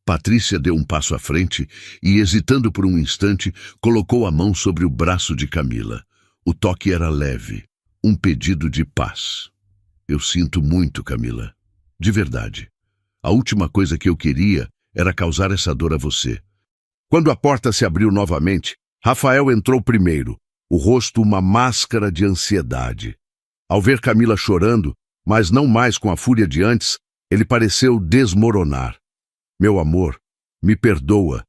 Patrícia deu um passo à frente e, hesitando por um instante, colocou a mão sobre o braço de Camila. O toque era leve, um pedido de paz. Eu sinto muito, Camila. De verdade. A última coisa que eu queria era causar essa dor a você. Quando a porta se abriu novamente, Rafael entrou primeiro, o rosto uma máscara de ansiedade. Ao ver Camila chorando, mas não mais com a fúria de antes, ele pareceu desmoronar. Meu amor, me perdoa,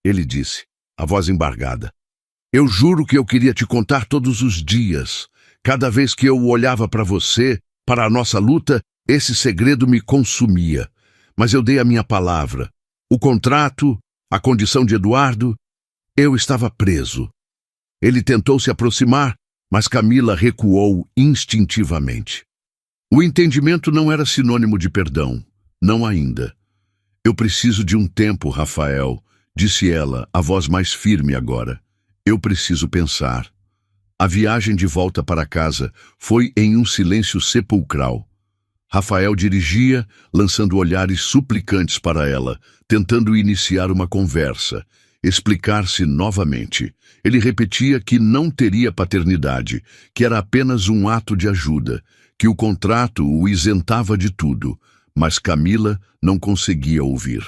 ele disse, a voz embargada. Eu juro que eu queria te contar todos os dias. Cada vez que eu olhava para você, para a nossa luta, esse segredo me consumia. Mas eu dei a minha palavra. O contrato, a condição de Eduardo, eu estava preso. Ele tentou se aproximar, mas Camila recuou instintivamente. O entendimento não era sinônimo de perdão, não ainda. Eu preciso de um tempo, Rafael, disse ela, a voz mais firme agora. Eu preciso pensar. A viagem de volta para casa foi em um silêncio sepulcral. Rafael dirigia, lançando olhares suplicantes para ela, tentando iniciar uma conversa, explicar-se novamente. Ele repetia que não teria paternidade, que era apenas um ato de ajuda, que o contrato o isentava de tudo, mas Camila não conseguia ouvir.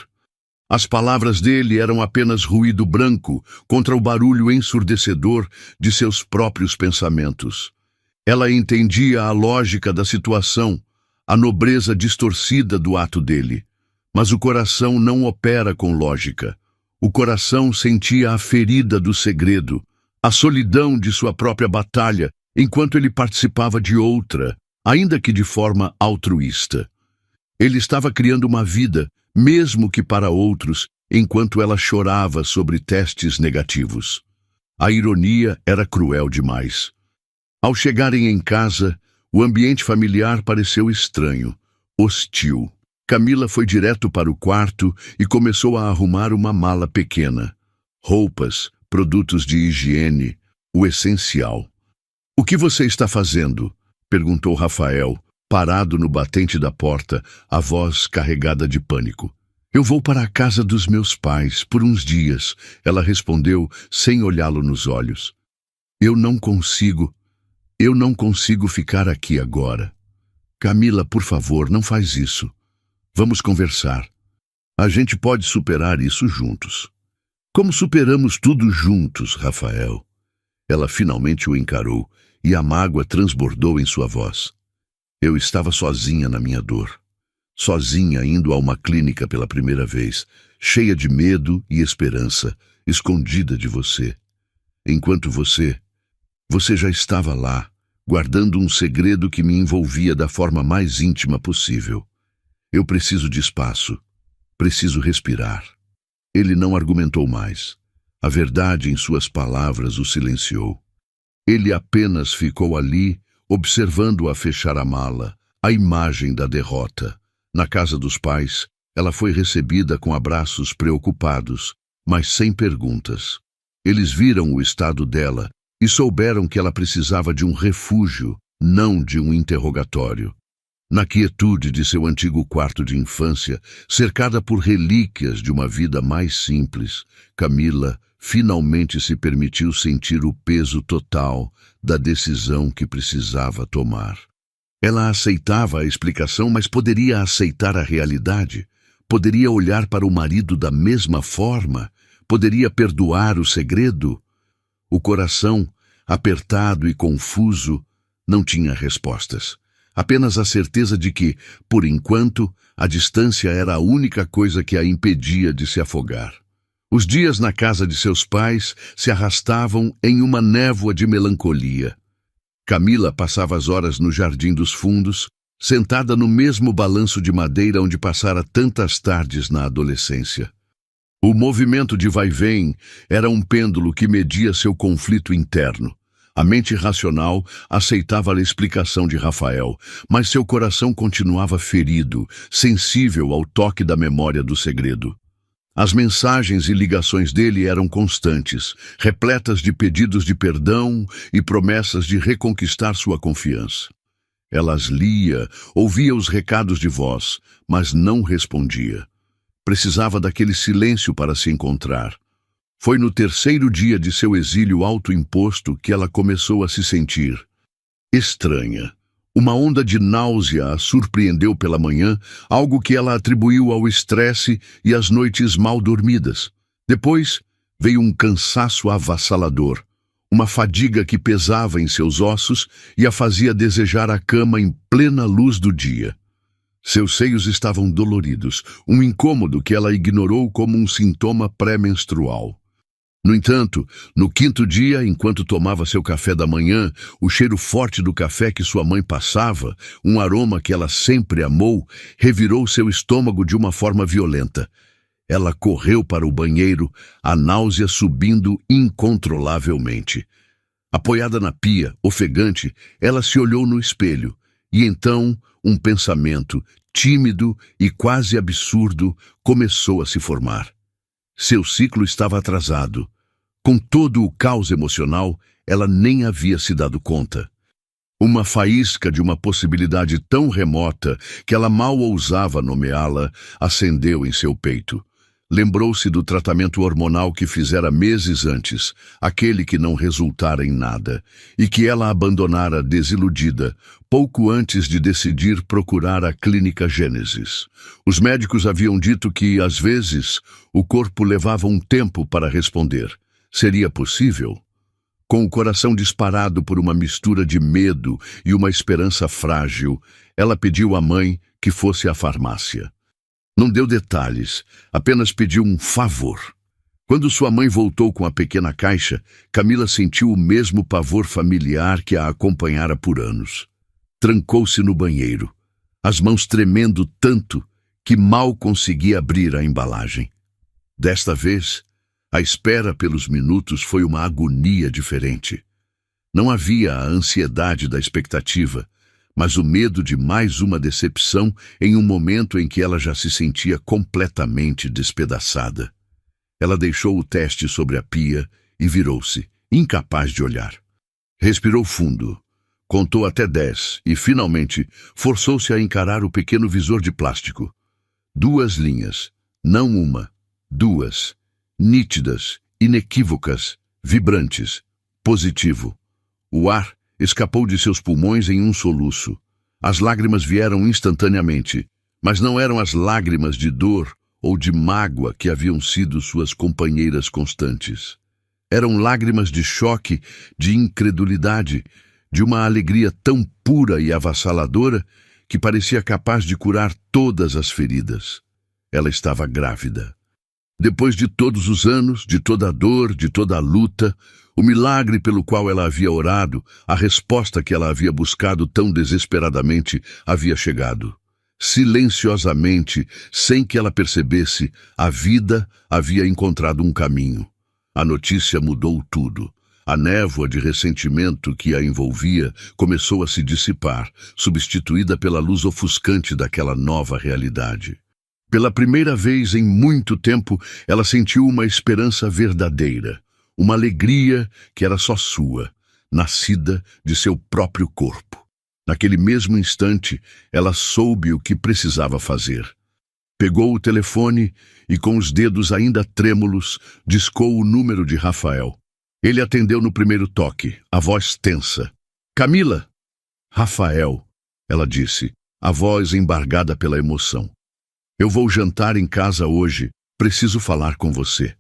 As palavras dele eram apenas ruído branco contra o barulho ensurdecedor de seus próprios pensamentos. Ela entendia a lógica da situação, a nobreza distorcida do ato dele. Mas o coração não opera com lógica. O coração sentia a ferida do segredo, a solidão de sua própria batalha, enquanto ele participava de outra, ainda que de forma altruísta. Ele estava criando uma vida, mesmo que para outros, enquanto ela chorava sobre testes negativos. A ironia era cruel demais. Ao chegarem em casa, o ambiente familiar pareceu estranho, hostil. Camila foi direto para o quarto e começou a arrumar uma mala pequena. Roupas, produtos de higiene, o essencial. "O que você está fazendo?" perguntou Rafael, parado no batente da porta, a voz carregada de pânico. "Eu vou para a casa dos meus pais, por uns dias", ela respondeu, sem olhá-lo nos olhos. Eu não consigo ficar aqui agora." "Camila, por favor, não faz isso. Vamos conversar. A gente pode superar isso juntos." "Como superamos tudo juntos, Rafael?" Ela finalmente o encarou, e a mágoa transbordou em sua voz. "Eu estava sozinha na minha dor. Sozinha indo a uma clínica pela primeira vez, cheia de medo e esperança, escondida de você. Enquanto você já estava lá, guardando um segredo que me envolvia da forma mais íntima possível. Eu preciso de espaço. Preciso respirar." Ele não argumentou mais. A verdade em suas palavras o silenciou. Ele apenas ficou ali, observando-a fechar a mala, a imagem da derrota. Na casa dos pais, ela foi recebida com abraços preocupados, mas sem perguntas. Eles viram o estado dela e souberam que ela precisava de um refúgio, não de um interrogatório. Na quietude de seu antigo quarto de infância, cercada por relíquias de uma vida mais simples, Camila finalmente se permitiu sentir o peso total da decisão que precisava tomar. Ela aceitava a explicação, mas poderia aceitar a realidade? Poderia olhar para o marido da mesma forma? Poderia perdoar o segredo? O coração, apertado e confuso, não tinha respostas. Apenas a certeza de que, por enquanto, a distância era a única coisa que a impedia de se afogar. Os dias na casa de seus pais se arrastavam em uma névoa de melancolia. Camila passava as horas no jardim dos fundos, sentada no mesmo balanço de madeira onde passara tantas tardes na adolescência. O movimento de vai-vem era um pêndulo que media seu conflito interno. A mente racional aceitava a explicação de Rafael, mas seu coração continuava ferido, sensível ao toque da memória do segredo. As mensagens e ligações dele eram constantes, repletas de pedidos de perdão e promessas de reconquistar sua confiança. Ela as lia, ouvia os recados de voz, mas não respondia. Precisava daquele silêncio para se encontrar. Foi no terceiro dia de seu exílio autoimposto que ela começou a se sentir estranha. Uma onda de náusea a surpreendeu pela manhã, algo que ela atribuiu ao estresse e às noites mal dormidas. Depois, veio um cansaço avassalador, uma fadiga que pesava em seus ossos e a fazia desejar a cama em plena luz do dia. Seus seios estavam doloridos, um incômodo que ela ignorou como um sintoma pré-menstrual. No entanto, no quinto dia, enquanto tomava seu café da manhã, o cheiro forte do café que sua mãe passava, um aroma que ela sempre amou, revirou seu estômago de uma forma violenta. Ela correu para o banheiro, a náusea subindo incontrolavelmente. Apoiada na pia, ofegante, ela se olhou no espelho, e então um pensamento, tímido e quase absurdo, começou a se formar. Seu ciclo estava atrasado. Com todo o caos emocional, ela nem havia se dado conta. Uma faísca de uma possibilidade tão remota que ela mal ousava nomeá-la, acendeu em seu peito. Lembrou-se do tratamento hormonal que fizera meses antes, aquele que não resultara em nada, e que ela abandonara desiludida, pouco antes de decidir procurar a Clínica Gênesis. Os médicos haviam dito que, às vezes, o corpo levava um tempo para responder. Seria possível? Com o coração disparado por uma mistura de medo e uma esperança frágil, ela pediu à mãe que fosse à farmácia. Não deu detalhes, apenas pediu um favor. Quando sua mãe voltou com a pequena caixa, Camila sentiu o mesmo pavor familiar que a acompanhara por anos. Trancou-se no banheiro, as mãos tremendo tanto que mal conseguia abrir a embalagem. Desta vez, a espera pelos minutos foi uma agonia diferente. Não havia a ansiedade da expectativa, mas o medo de mais uma decepção em um momento em que ela já se sentia completamente despedaçada. Ela deixou o teste sobre a pia e virou-se, incapaz de olhar. Respirou fundo, contou até 10 e, finalmente, forçou-se a encarar o pequeno visor de plástico. 2 linhas, não uma, 2, nítidas, inequívocas, vibrantes, positivo. O ar escapou de seus pulmões em um soluço. As lágrimas vieram instantaneamente, mas não eram as lágrimas de dor ou de mágoa que haviam sido suas companheiras constantes. Eram lágrimas de choque, de incredulidade, de uma alegria tão pura e avassaladora que parecia capaz de curar todas as feridas. Ela estava grávida. Depois de todos os anos, de toda a dor, de toda a luta, o milagre pelo qual ela havia orado, a resposta que ela havia buscado tão desesperadamente, havia chegado. Silenciosamente, sem que ela percebesse, a vida havia encontrado um caminho. A notícia mudou tudo. A névoa de ressentimento que a envolvia começou a se dissipar, substituída pela luz ofuscante daquela nova realidade. Pela primeira vez em muito tempo, ela sentiu uma esperança verdadeira, uma alegria que era só sua, nascida de seu próprio corpo. Naquele mesmo instante, ela soube o que precisava fazer. Pegou o telefone e, com os dedos ainda trêmulos, discou o número de Rafael. Ele atendeu no primeiro toque, a voz tensa. "Camila!" "Rafael", ela disse, a voz embargada pela emoção. "Eu vou jantar em casa hoje. Preciso falar com você."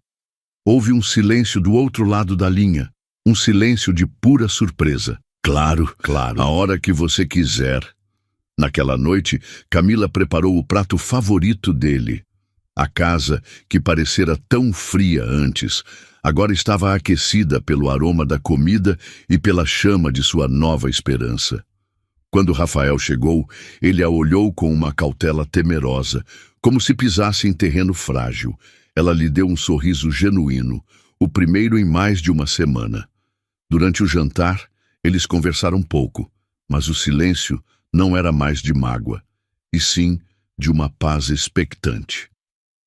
Houve um silêncio do outro lado da linha, um silêncio de pura surpresa. Claro, a hora que você quiser." Naquela noite, Camila preparou o prato favorito dele, A casa, que parecera tão fria antes, agora estava aquecida pelo aroma da comida e pela chama de sua nova esperança. Quando Rafael chegou, ele a olhou com uma cautela temerosa, como se pisasse em terreno frágil. Ela lhe deu um sorriso genuíno, o primeiro em mais de uma semana. Durante o jantar, eles conversaram pouco, mas o silêncio não era mais de mágoa, e sim de uma paz expectante.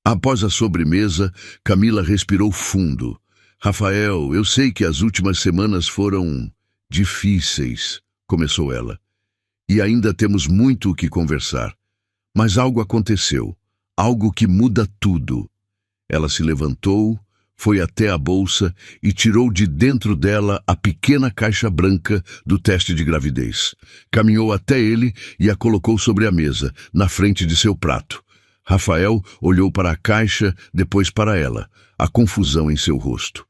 Após a sobremesa, Camila respirou fundo. Rafael, eu sei que as últimas semanas foram difíceis, começou ela. E ainda temos muito o que conversar. Mas algo aconteceu, algo que muda tudo. Ela se levantou, foi até a bolsa e tirou de dentro dela a pequena caixa branca do teste de gravidez. Caminhou até ele e a colocou sobre a mesa, na frente de seu prato. Rafael olhou para a caixa, depois para ela, a confusão em seu rosto.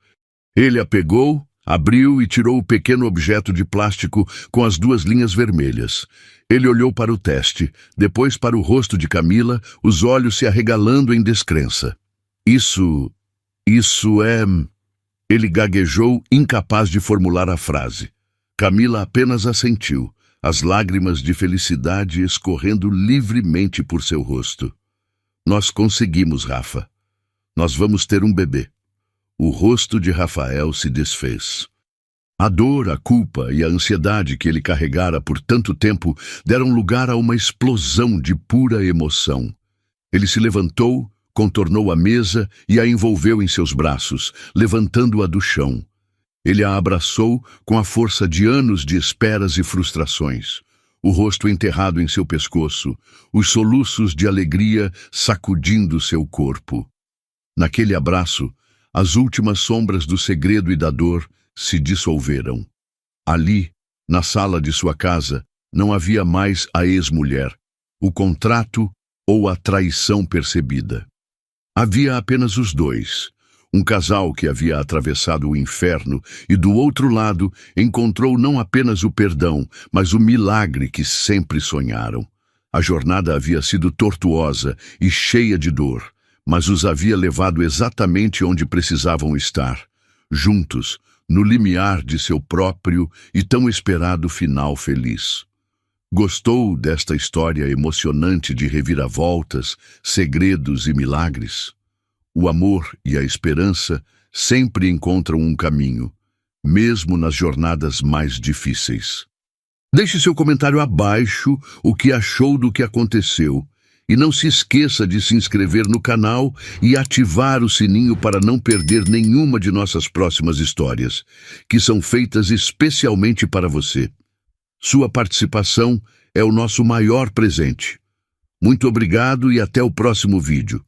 Ele a pegou, abriu e tirou o pequeno objeto de plástico com as duas linhas vermelhas. Ele olhou para o teste, depois para o rosto de Camila, os olhos se arregalando em descrença. Isso é... Ele gaguejou, incapaz de formular a frase. Camila apenas assentiu, as lágrimas de felicidade escorrendo livremente por seu rosto. Nós conseguimos, Rafa. Nós vamos ter um bebê. O rosto de Rafael se desfez. A dor, a culpa e a ansiedade que ele carregara por tanto tempo deram lugar a uma explosão de pura emoção. Ele se levantou, contornou a mesa e a envolveu em seus braços, levantando-a do chão. Ele a abraçou com a força de anos de esperas e frustrações. O rosto enterrado em seu pescoço, os soluços de alegria sacudindo seu corpo. Naquele abraço, as últimas sombras do segredo e da dor se dissolveram. Ali, na sala de sua casa, não havia mais a ex-mulher, o contrato ou a traição percebida. Havia apenas os dois, um casal que havia atravessado o inferno e, do outro lado, encontrou não apenas o perdão, mas o milagre que sempre sonharam. A jornada havia sido tortuosa e cheia de dor, mas os havia levado exatamente onde precisavam estar, juntos, no limiar de seu próprio e tão esperado final feliz. Gostou desta história emocionante de reviravoltas, segredos e milagres? O amor e a esperança sempre encontram um caminho, mesmo nas jornadas mais difíceis. Deixe seu comentário abaixo o que achou do que aconteceu. E não se esqueça de se inscrever no canal e ativar o sininho para não perder nenhuma de nossas próximas histórias, que são feitas especialmente para você. Sua participação é o nosso maior presente. Muito obrigado e até o próximo vídeo.